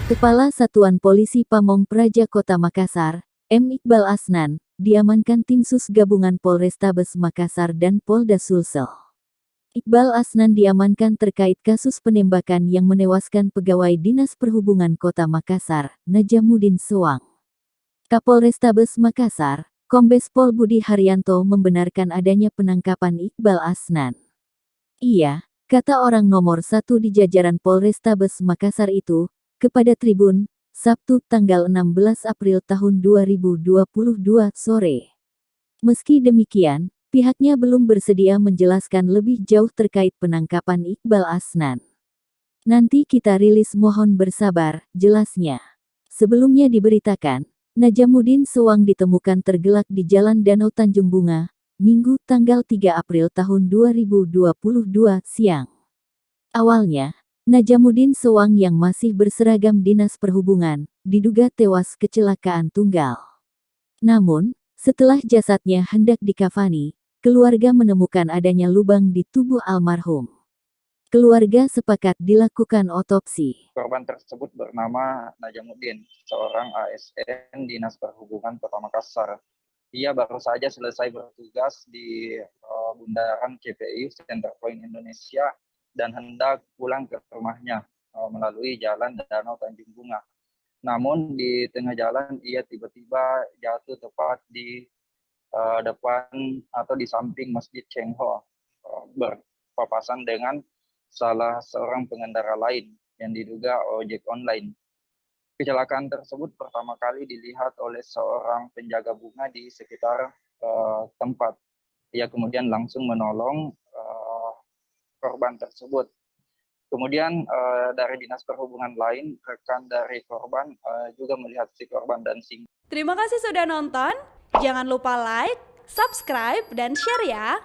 Kepala Satuan Polisi Pamong Praja Kota Makassar, M. Iqbal Asnan, diamankan tim sus gabungan Polrestabes Makassar dan Polda Sulsel. Iqbal Asnan diamankan terkait kasus penembakan yang menewaskan pegawai Dinas Perhubungan Kota Makassar, Najamuddin Soang. Kapolrestabes Makassar, Kombes Pol Budi Haryanto membenarkan adanya penangkapan Iqbal Asnan. Ia, kata orang nomor 1 di jajaran Polrestabes Makassar itu, kepada Tribun, Sabtu tanggal 16 April tahun 2022 sore. Meski demikian, pihaknya belum bersedia menjelaskan lebih jauh terkait penangkapan Iqbal Asnan. Nanti kita rilis, mohon bersabar, jelasnya. Sebelumnya diberitakan, Najamuddin Soang ditemukan tergelak di Jalan Danau Tanjung Bunga, Minggu tanggal 3 April tahun 2022 siang. Awalnya, Najamuddin Soang yang masih berseragam Dinas Perhubungan, diduga tewas kecelakaan tunggal. Namun, setelah jasadnya hendak dikafani, keluarga menemukan adanya lubang di tubuh almarhum. Keluarga sepakat dilakukan otopsi. Korban tersebut bernama Najamuddin, seorang ASN Dinas Perhubungan Kota Makassar. Ia baru saja selesai bertugas di Bundaran CPI Center Point Indonesia dan hendak pulang ke rumahnya melalui Jalan Danau Tanjung Bunga. Namun di tengah jalan ia tiba-tiba jatuh tepat di depan atau di samping Masjid Cheng Ho, berpapasan dengan salah seorang pengendara lain yang diduga ojek online. Kecelakaan tersebut pertama kali dilihat oleh seorang penjaga bunga di sekitar tempat. Ia kemudian langsung menolong korban tersebut. Kemudian dari Dinas Perhubungan lain, rekan dari korban juga melihat si korban dan Terima kasih sudah nonton. Jangan lupa like, subscribe, dan share ya.